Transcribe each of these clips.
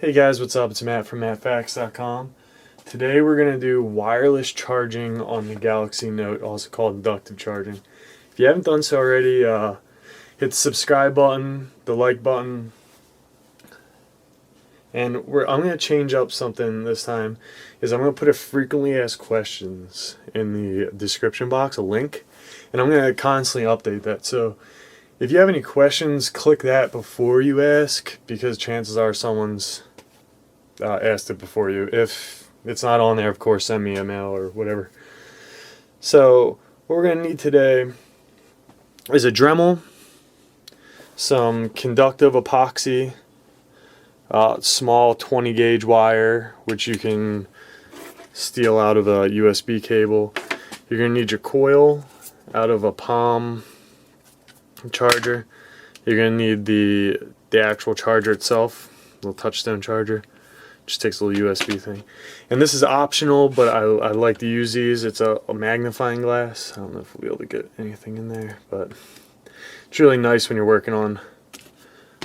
Hey guys, what's up? It's Matt from mattfacts.com. Today we're going to do wireless charging on the Galaxy Note, also called inductive charging. If you haven't done so already, hit the subscribe button, the like button, and I'm going to change up something this time. I'm going to put a frequently asked questions in the description box, a link, and I'm going to constantly update that. So if you have any questions, click that before you ask, because chances are someone's asked it before you. If it's not on there, of course, send me a mail or whatever. So what we're going to need today is a Dremel, some conductive epoxy, small 20 gauge wire, which you can steal out of a USB cable. You're going to need your coil out of a palm charger. You're going to need the actual charger itself, little touchstone charger. Just takes a little USB thing. And this is optional, but I like to use these. It's a magnifying glass. I don't know if we'll be able to get anything in there, but it's really nice when you're working on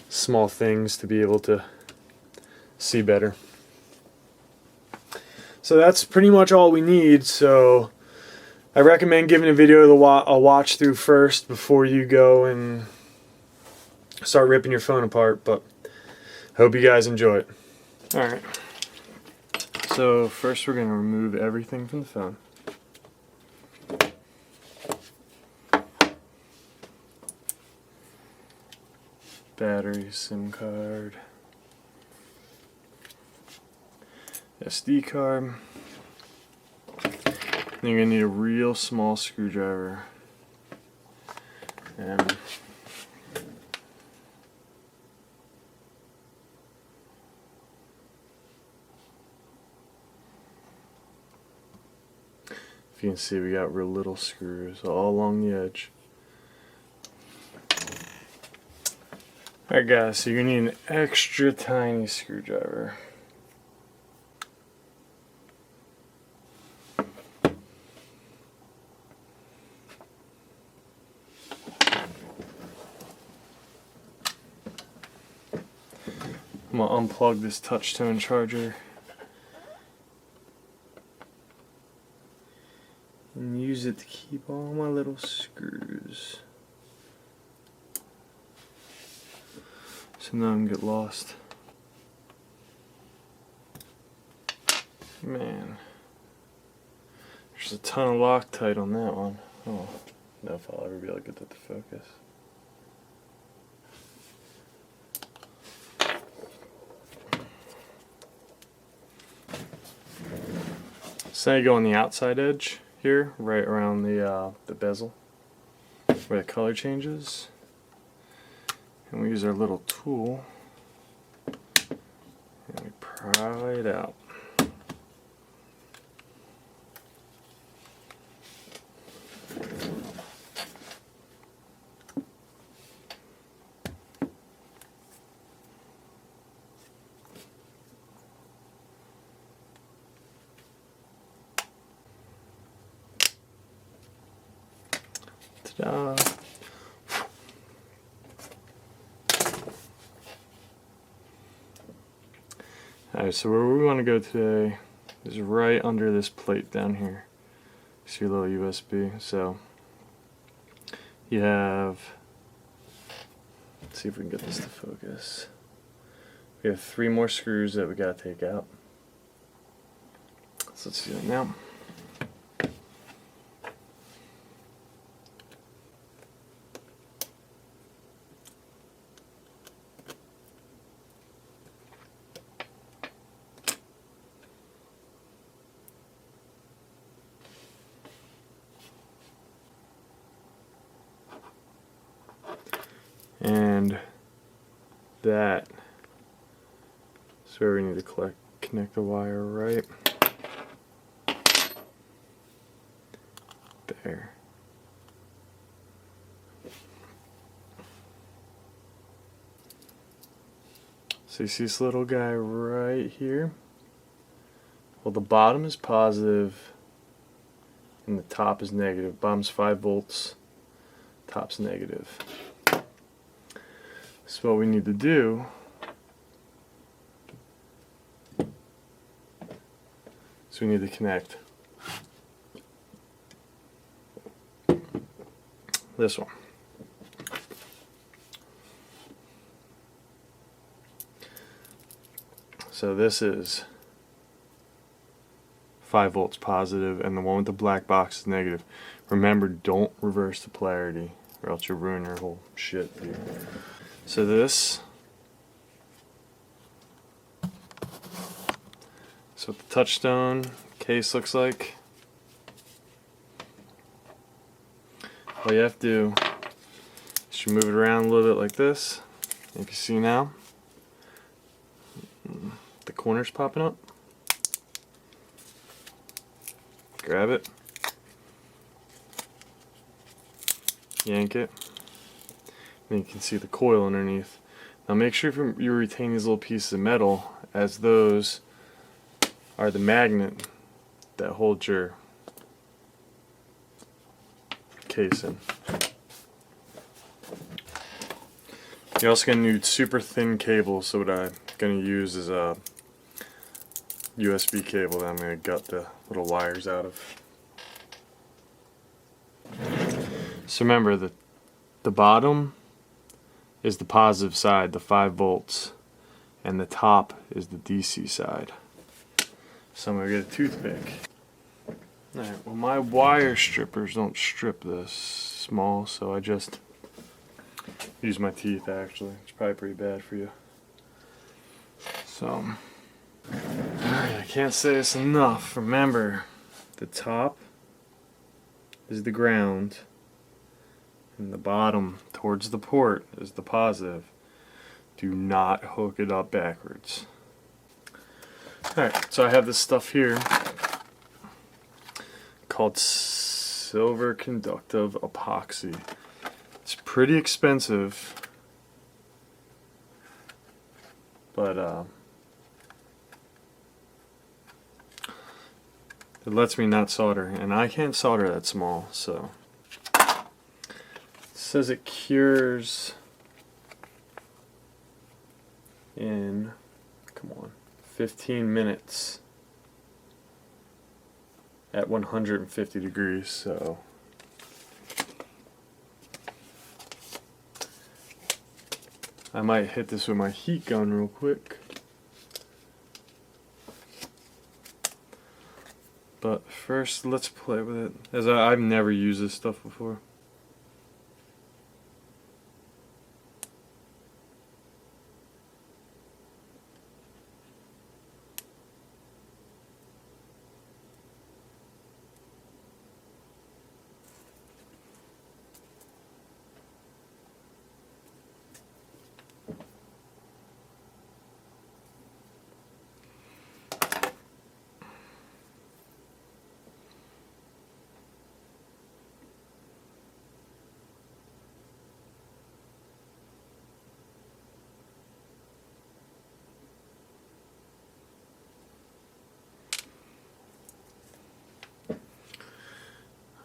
small things to be able to see better. So that's pretty much all we need. So I recommend giving a video a watch through first before you go and start ripping your phone apart, but I hope you guys enjoy it. Alright, so first we're going to remove everything from the phone. Battery, SIM card, SD card. Then you're going to need a real small screwdriver. And you can see we got real little screws all along the edge. Alright guys, so you're going to need an extra tiny screwdriver. I'm going to unplug this touchstone charger and use it to keep all my little screws so none get lost. Man, there's a ton of Loctite on that one. Oh, I don't know if I'll ever be able to get that to focus. So now you go on the outside edge here, right around the bezel, where the color changes, and we use our little tool and we pry it out. Ta-da. Alright, so where we want to go today is right under this plate down here. See your little USB. So you have, let's see if we can get this to focus. We have 3 more screws that we got to take out. So let's do that now. And that is where we need to connect the wire right there. So you see this little guy right here? Well, the bottom is positive and the top is negative. Bottom's 5 volts, top's negative. So what we need to do So we need to connect this one. So this is 5 volts positive, and the one with the black box is negative. Remember, don't reverse the polarity, or else you'll ruin your whole shit, dude. So this, that's what the touchstone case looks like. All you have to do is you move it around a little bit like this. You can see now the corners popping up. Grab it, yank it, and you can see the coil underneath. Now make sure you retain these little pieces of metal, as those are the magnet that holds your case in. You're also going to need super thin cables, so what I'm going to use is a USB cable that I'm going to gut the little wires out of. So remember that the bottom is the positive side, the 5 volts, and the top is the DC side. So I'm going to get a toothpick. Alright, well my wire strippers don't strip this small, so I just use my teeth actually. It's probably pretty bad for you. So, alright, I can't say this enough. Remember, the top is the ground, and the bottom towards the port is the positive. Do not hook it up backwards. Alright, so I have this stuff here called silver conductive epoxy. It's pretty expensive, but it lets me not solder, and I can't solder that small, so it says it cures in, come on, 15 minutes at 150 degrees, so I might hit this with my heat gun real quick. But first, let's play with it, as I've never used this stuff before.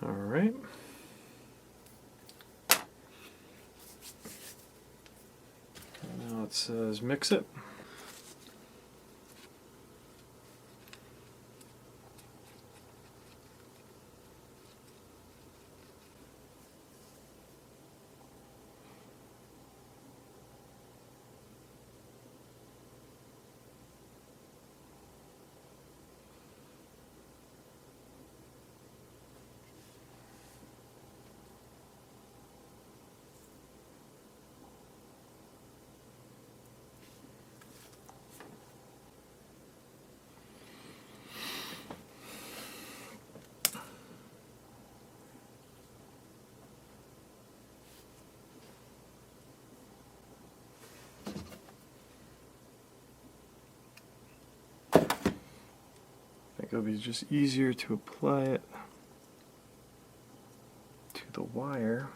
Alright. Now it says mix it. It'll be just easier to apply it to the wire.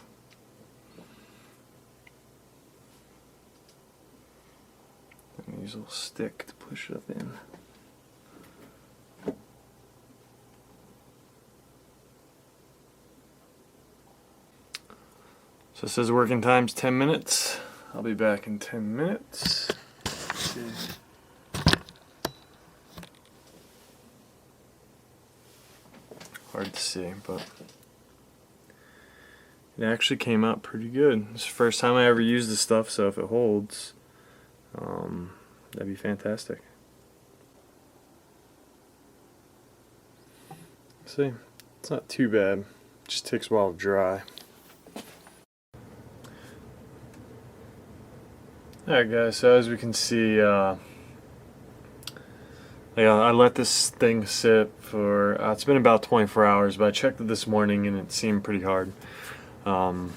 I'm gonna use a little stick to push it up in. So it says working time's 10 minutes. I'll be back in 10 minutes. Let's see. hard to see, but it actually came out pretty good. It's the first time I ever used this stuff, so if it holds, that'd be fantastic. See, it's not too bad. It just takes a while to dry. Alright guys, so as we can see, I let this thing sit for, it's been about 24 hours, but I checked it this morning and it seemed pretty hard. The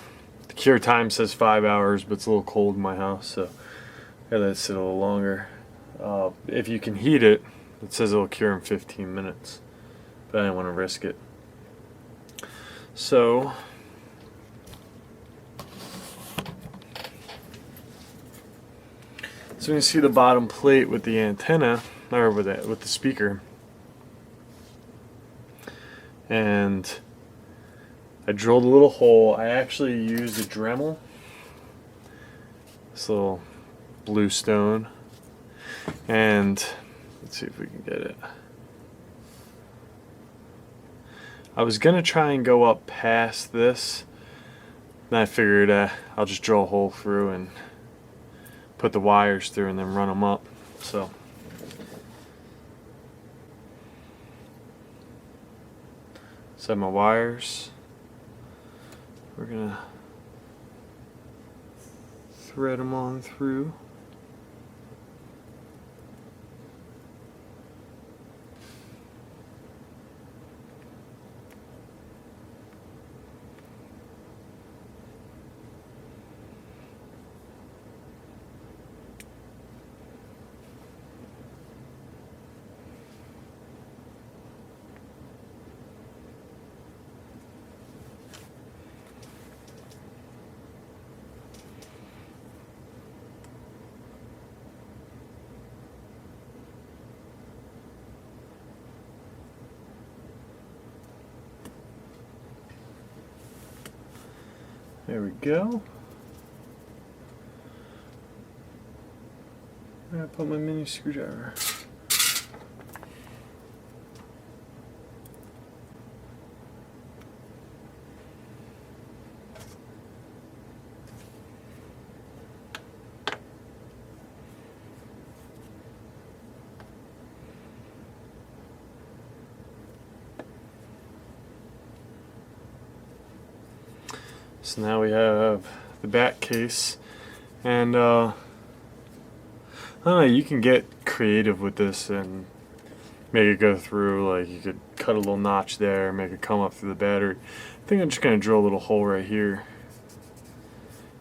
cure time says 5 hours, but it's a little cold in my house, so I let it sit a little longer. If you can heat it, it says it'll cure in 15 minutes, but I didn't want to risk it. So you can see the bottom plate with the antenna, or with the speaker, and I drilled a little hole. I actually used a Dremel, this little blue stone, and let's see if we can get it. I was gonna try and go up past this, then I figured I'll just drill a hole through and put the wires through and then run them up. So set my wires. We're gonna thread them on through. There we go. I'm gonna put my mini screwdriver. So now we have the back case, and I don't know, you can get creative with this and make it go through. Like, you could cut a little notch there, make it come up through the battery. I think I'm just gonna drill a little hole right here.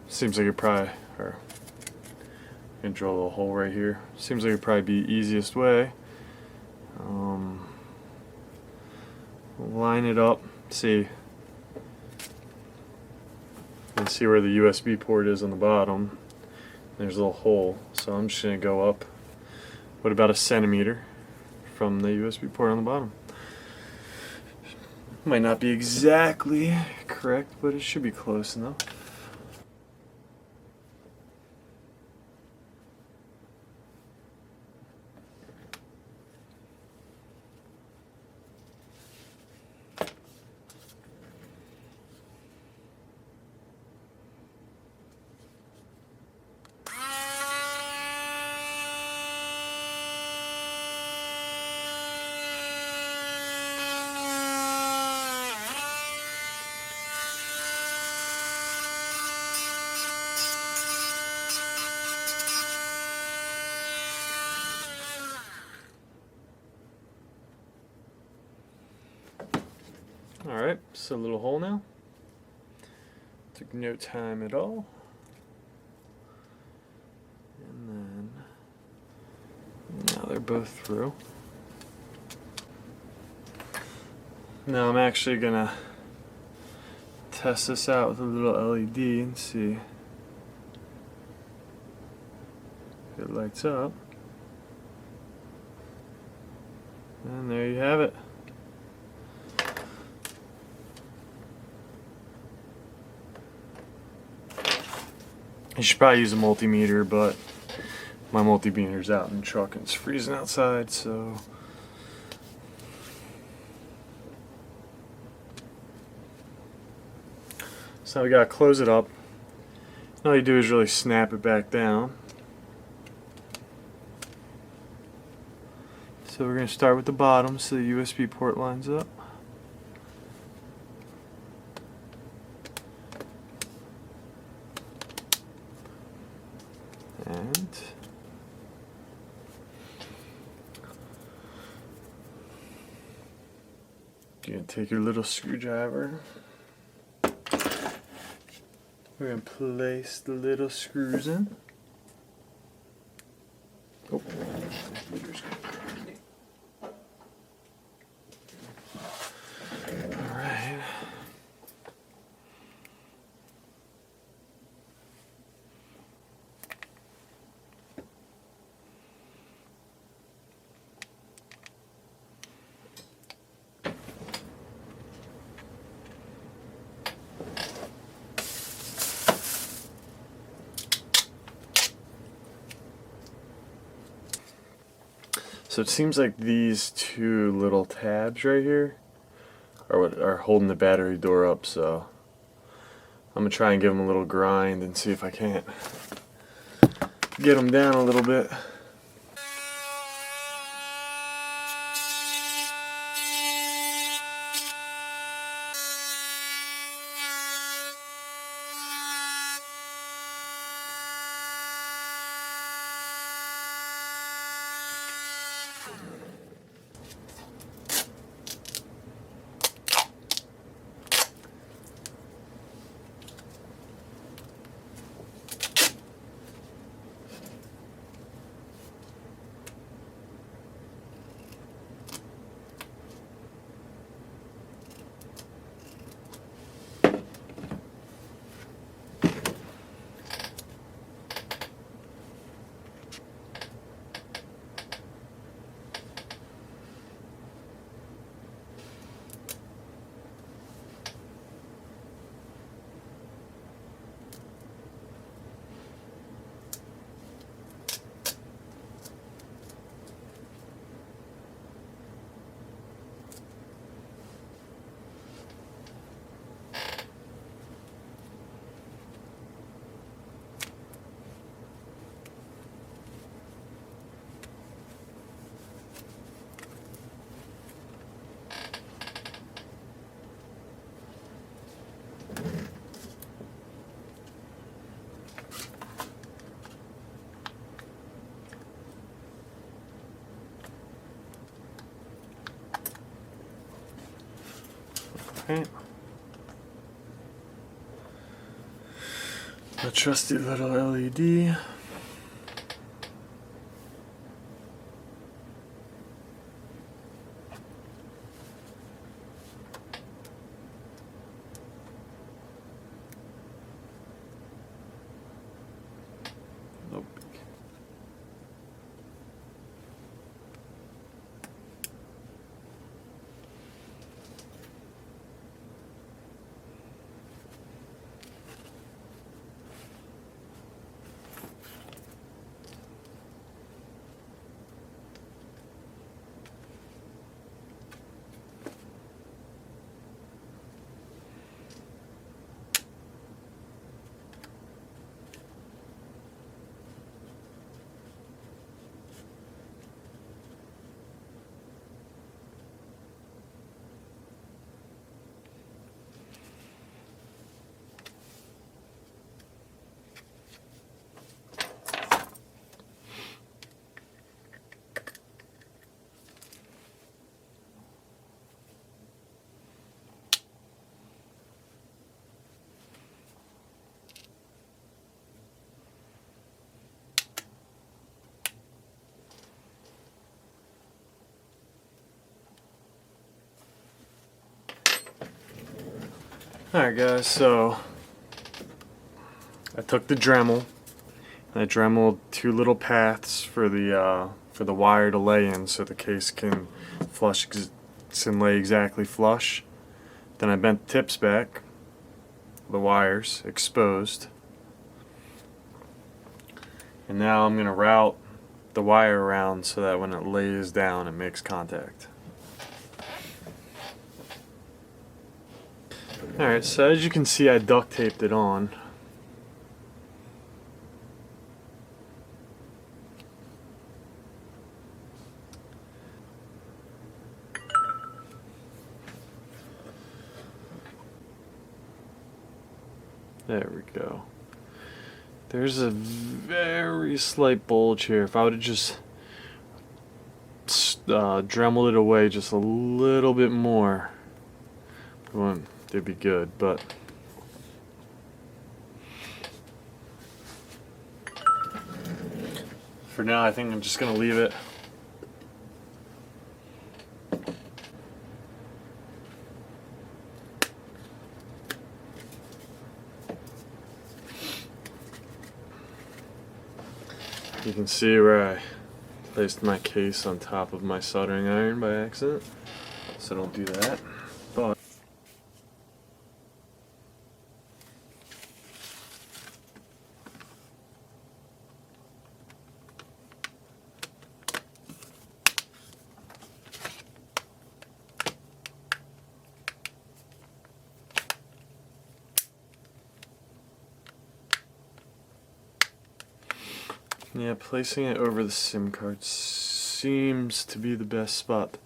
Seems like it probably, or I'm gonna drill a little hole right here. Seems like it'd probably be the easiest way. Line it up, see. And see where the USB port is on the bottom. There's a little hole, so I'm just going to go up, what, about 1 centimeter from the USB port on the bottom. Might not be exactly correct, but it should be close enough. Alright, so a little hole now. Took no time at all. And then, now they're both through. Now I'm actually gonna test this out with a little LED and see if it lights up. And there you have it. You should probably use a multimeter, but my multimeter's out in the truck and it's freezing outside, so So we gotta close it up. All you do is really snap it back down. So we're gonna start with the bottom so the USB port lines up. And you're gonna take your little screwdriver. We're gonna place the little screws in. Oh. All right. So it seems like these two little tabs right here are what are holding the battery door up, so I'm gonna try and give them a little grind and see if I can't get them down a little bit. Okay. A trusty little LED. Nope. Alright guys, so I took the Dremel and I dremeled two little paths for the wire to lay in so the case can lay exactly flush. Then I bent the tips back, the wires exposed, and now I'm going to route the wire around so that when it lays down it makes contact. Alright, so as you can see, I duct taped it on. There we go. There's a very slight bulge here. If I would have just dremeled it away just a little bit more, they'd be good, but for now I think I'm just gonna leave it. You can see where I placed my case on top of my soldering iron by accident, so don't do that. But yeah, placing it over the SIM card seems to be the best spot.